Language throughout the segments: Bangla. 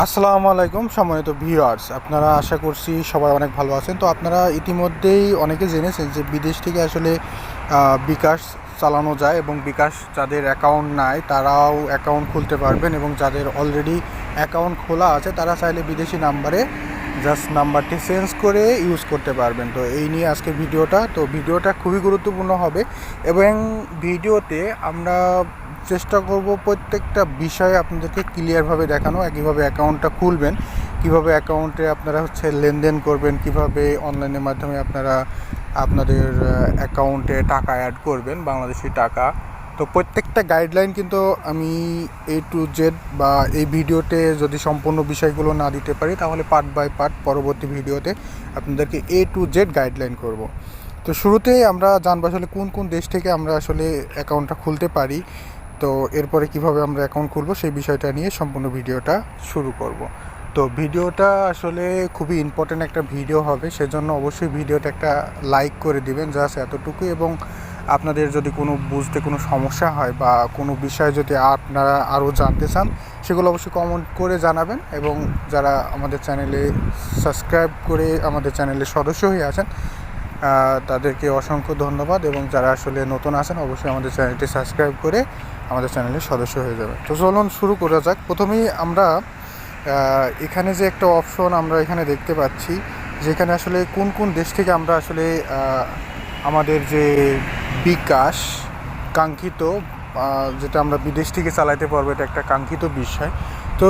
আসসালামু আলাইকুম সম্মানিত ভিউয়ার্স, আপনারা আশা করছি সবাই অনেক ভালো আছেন। তো আপনারা ইতিমধ্যেই অনেকে জেনেছেন যে বিদেশ থেকে আসলে বিকাশ চালানো যায় এবং বিকাশ যাদের অ্যাকাউন্ট নাই তারাও অ্যাকাউন্ট খুলতে পারবেন এবং যাদের অলরেডি অ্যাকাউন্ট খোলা আছে তারা চাইলে বিদেশি নাম্বারে জাস্ট নাম্বারটি চেঞ্জ করে ইউজ করতে পারবেন। তো এই নিয়ে আজকে ভিডিওটা খুবই গুরুত্বপূর্ণ হবে এবং ভিডিওতে আমরা চেষ্টা করব প্রত্যেকটা বিষয়ে আপনাদেরকে ক্লিয়ারভাবে দেখানো। একইভাবে অ্যাকাউন্টটা খুলবেন, কিভাবে অ্যাকাউন্টে আপনারা লেনদেন করবেন, কিভাবে অনলাইনের মাধ্যমে আপনারা আপনাদের অ্যাকাউন্টে টাকা অ্যাড করবেন, বাংলাদেশি টাকা। তো প্রত্যেকটা গাইডলাইন কিন্তু আমি A to Z বা এই ভিডিওতে যদি সম্পূর্ণ বিষয়গুলো না দিতে পারি তাহলে পার্ট বাই পার্ট পরবর্তী ভিডিওতে আপনাদেরকে A to Z গাইডলাইন করব। তো শুরুতেই আমরা জানবো আসলে কোন কোন দেশ থেকে আমরা আসলে অ্যাকাউন্টটা খুলতে পারি। তো এরপরে কিভাবে আমরা অ্যাকাউন্ট খুলবো সেই বিষয়টা নিয়ে সম্পূর্ণ ভিডিওটা শুরু করব। তো ভিডিওটা আসলে খুবই ইম্পর্ট্যান্ট একটা ভিডিও হবে, সেজন্য অবশ্যই ভিডিওটা একটা লাইক করে দিবেন, জাস্ট এতটুকু। এবং আপনাদের যদি কোনো বুঝতে কোনো সমস্যা হয় বা কোনো বিষয় যদি আপনারা আরও জানতে চান সেগুলো অবশ্যই কমেন্ট করে জানাবেন। এবং যারা আমাদের চ্যানেলে সাবস্ক্রাইব করে আমাদের চ্যানেলের সদস্য হয়ে আছেন তাদেরকে অসংখ্য ধন্যবাদ, এবং যারা আসলে নতুন আছেন অবশ্যই আমাদের চ্যানেলটি সাবস্ক্রাইব করে আমাদের চ্যানেলের সদস্য হয়ে যাবে। তো চলুন শুরু করা যাক। প্রথমেই আমরা এখানে যে একটা অপশন আমরা এখানে দেখতে পাচ্ছি, যেখানে আসলে কোন কোন দেশ থেকে আমরা আসলে আমাদের যে বিকাশ কাঙ্ক্ষিত, যেটা আমরা বিদেশ থেকে চালাতে পারবো, এটা একটা কাঙ্ক্ষিত বিষয়। তো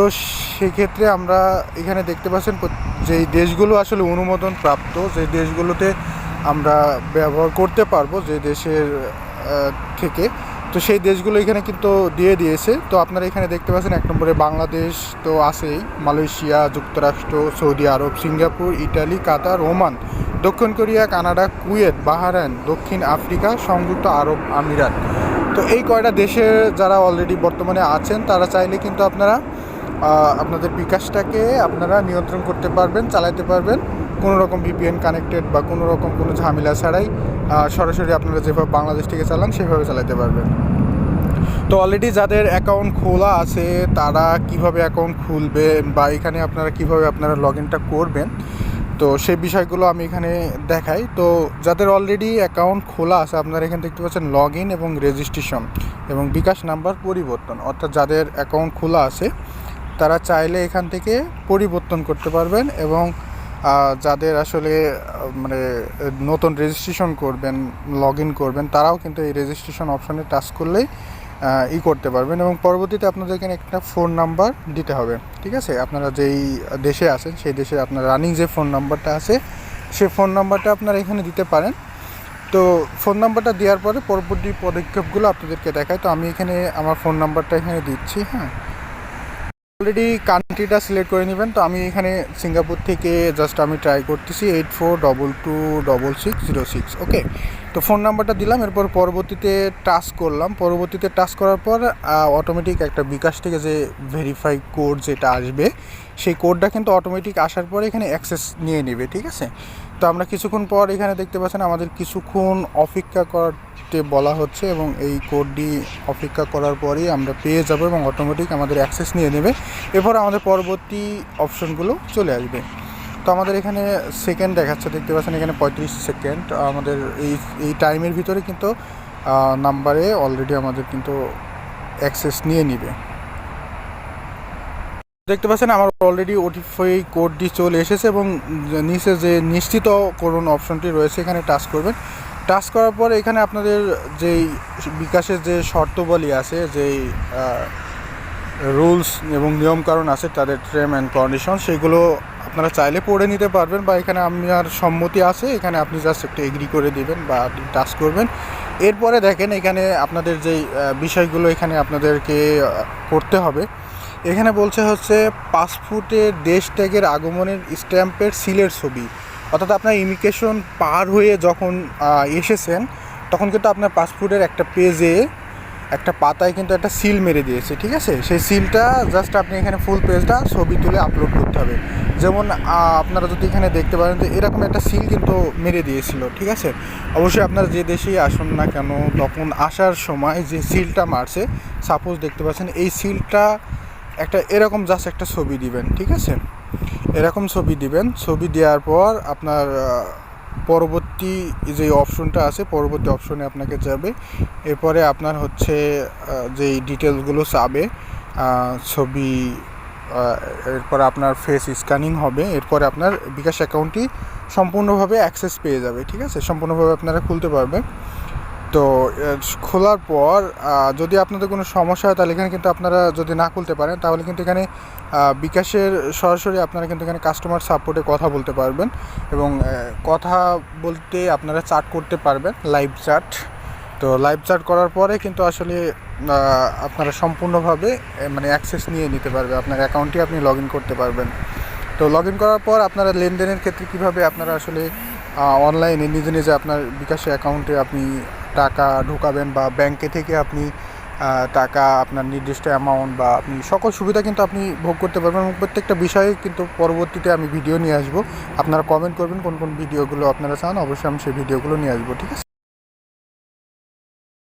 সেক্ষেত্রে আমরা এখানে দেখতে পাচ্ছেন যেই দেশগুলো আসলে অনুমোদন প্রাপ্ত, যে দেশগুলোতে আমরা ব্যবহার করতে পারবো যে দেশের থেকে, তো সেই দেশগুলো এখানে কিন্তু দিয়ে দিয়েছে। তো আপনারা এখানে দেখতে পাচ্ছেন 1 নম্বরে বাংলাদেশ তো আছেই, মালয়েশিয়া, যুক্তরাষ্ট্র, সৌদি আরব, সিঙ্গাপুর, ইটালি, কাতার, ওমান, দক্ষিণ কোরিয়া, কানাডা, কুয়েত, বাহরাইন, দক্ষিণ আফ্রিকা, সংযুক্ত আরব আমিরাত। তো এই কয়টা দেশে যারা অলরেডি বর্তমানে আছেন তারা চাইলে কিন্তু আপনারা আপনাদের বিকাশটাকে আপনারা নিয়ন্ত্রণ করতে পারবেন, চালাতে পারবেন কোনো রকম VPN কানেক্টেড বা কোনো রকম কোনো ঝামেলা ছাড়াই। সরাসরি আপনারা যেভাবে বাংলাদেশ থেকে চালান সেভাবে চালাতে পারবেন। তো অলরেডি যাদের অ্যাকাউন্ট খোলা আছে তারা কিভাবে অ্যাকাউন্ট খুলবেন বা এখানে আপনারা কিভাবে আপনারা লগ ইনটা করবেন, তো সেই বিষয়গুলো আমি এখানে দেখাই। তো যাদের অলরেডি অ্যাকাউন্ট খোলা আছে আপনারা এখানে দেখতে পাচ্ছেন লগ ইন এবং রেজিস্ট্রেশন এবং বিকাশ নাম্বার পরিবর্তন, অর্থাৎ যাদের অ্যাকাউন্ট খোলা আছে তারা চাইলে এখান থেকে পরিবর্তন করতে পারবেন। এবং যাদের আসলে মানে নতুন রেজিস্ট্রেশন করবেন, লগ ইন করবেন, তারাও কিন্তু এই রেজিস্ট্রেশন অপশানে টাচ করলেই করতে পারবেন। এবং পরবর্তীতে আপনাদের এখানে একটা ফোন নাম্বার দিতে হবে, ঠিক আছে? আপনারা যেই দেশে আছেন সেই দেশে আপনার রানিং যে ফোন নাম্বারটা আছে সেই ফোন নাম্বারটা আপনারা এখানে দিতে পারেন। তো ফোন নাম্বারটা দেওয়ার পরে পরবর্তী পদক্ষেপগুলো আপনাদেরকে দেখায়। তো আমি এখানে আমার ফোন নাম্বারটা এখানে দিচ্ছি। হ্যাঁ, অলরেডি কান্ট্রিটা সিলেক্ট করে নেবেন। তো আমি এখানে সিঙ্গাপুর থেকে জাস্ট আমি ট্রাই করতেছি 84226606। ওকে, তো ফোন নাম্বারটা দিলাম, এরপর পরবর্তীতে টাচ করলাম। পরবর্তীতে টাচ করার পর অটোমেটিক একটা বিকাশ থেকে যে ভেরিফাই কোড যেটা আসবে সেই কোডটা কিন্তু অটোমেটিক আসার পরে এখানে অ্যাক্সেস নিয়ে নেবে, ঠিক আছে? তো আমরা কিছুক্ষণ পর এখানে দেখতে পাচ্ছেন আমাদের কিছুক্ষণ অপেক্ষা করতে বলা হচ্ছে এবং এই কোডটি অপেক্ষা করার পরেই আমরা পেয়ে যাব এবং অটোমেটিক আমাদের অ্যাক্সেস নিয়ে নেবে। এরপর আমাদের পরবর্তী অপশনগুলো চলে আসবে। তো আমাদের এখানে সেকেন্ড দেখাচ্ছে, দেখতে পাচ্ছেন এখানে 35 সেকেন্ড। আমাদের এই টাইমের ভিতরে কিন্তু নাম্বারে অলরেডি আমাদের কিন্তু অ্যাক্সেস নিয়ে নিবে। দেখতে পাচ্ছেন আমার অলরেডি ওটিপি কোডটি চলে এসেছে এবং নিচে যে নিশ্চিত করুন অপশনটি রয়েছে এখানে টাচ করবেন। টাচ করার পরে এখানে আপনাদের যেই বিকাশের যে শর্তাবলী আছে, যেই রুলস এবং নিয়মকানুন আছে, তাদের টার্ম অ্যান্ড কন্ডিশন, সেগুলো আপনারা চাইলে পড়ে নিতে পারবেন বা এখানে আপনার সম্মতি আছে, এখানে আপনি জাস্ট একটু এগ্রি করে দেবেন বা আপনি টাচ করবেন। এরপরে দেখেন এখানে আপনাদের যেই বিষয়গুলো এখানে আপনাদেরকে করতে হবে। এখানে বলছে হচ্ছে পাসপোর্টের দেশ ট্যাগের আগমনের স্ট্যাম্পের সিলের ছবি, অর্থাৎ আপনার ইমিগ্রেশন পার হয়ে যখন এসেছেন তখন কিন্তু আপনার পাসপোর্টের একটা পেজে একটা পাতায় কিন্তু একটা সিল মেরে দিয়েছে, ঠিক আছে? সেই সিলটা জাস্ট আপনি এখানে ফুল পেজটা ছবি তুলে আপলোড করতে হবে। যেমন আপনারা যদি এখানে দেখতে পারেন যে এরকম একটা সিল কিন্তু মেরে দিয়েছিল, ঠিক আছে? অবশ্যই আপনারা যে দেশেই আসুন না কেন তখন আসার সময় যে সিলটা মারছে, সাপোজ দেখতে পাচ্ছেন এই সিলটা একটা এরকম জাস্ট একটা ছবি দিবেন, ঠিক আছে? এরকম ছবি দিবেন। ছবি দেওয়ার পর আপনার পরবর্তী যে অপশনটা আছে, পরবর্তী অপশনে আপনাকে যাবে। এরপরে আপনার হচ্ছে যেই ডিটেলসগুলো চাবে, ছবি, এরপর আপনার ফেস স্ক্যানিং হবে। এরপরে আপনার বিকাশ অ্যাকাউন্টটি সম্পূর্ণভাবে অ্যাক্সেস পেয়ে যাবে, ঠিক আছে? সম্পূর্ণভাবে আপনারা খুলতে পারবেন। তো খোলার পর যদি আপনাদের কোনো সমস্যা হয় তাহলে এখানে কিন্তু আপনারা যদি না খুলতে পারেন তাহলে কিন্তু এখানে বিকাশের সরাসরি আপনারা কিন্তু এখানে কাস্টমার সাপোর্টে কথা বলতে পারবেন, এবং কথা বলতে আপনারা চ্যাট করতে পারবেন, লাইভ চ্যাট। তো লাইভ চ্যাট করার পরে কিন্তু আসলে আপনারা সম্পূর্ণভাবে মানে অ্যাক্সেস নিয়ে নিতে পারবে আপনার অ্যাকাউন্টটি, আপনি লগ ইন করতে পারবেন। তো লগ ইন করার পর আপনারা লেনদেনের ক্ষেত্রে কীভাবে আপনারা আসলে অনলাইনে নিজে নিজে আপনার বিকাশে অ্যাকাউন্টে আপনি টাকা ঢোকাবেন, বা ব্যাংকে থেকে আপনি টাকা আপনার নির্দিষ্ট অ্যামাউন্ট বা আপনি সকল সুবিধা কিন্তু আপনি ভোগ করতে পারবেন। এবং প্রত্যেকটা বিষয়ে কিন্তু পরবর্তীতে আমি ভিডিও নিয়ে আসবো। আপনারা কমেন্ট করবেন কোন কোন ভিডিওগুলো আপনারা চান, অবশ্যই আমি সেই ভিডিওগুলো নিয়ে আসবো, ঠিক আছে?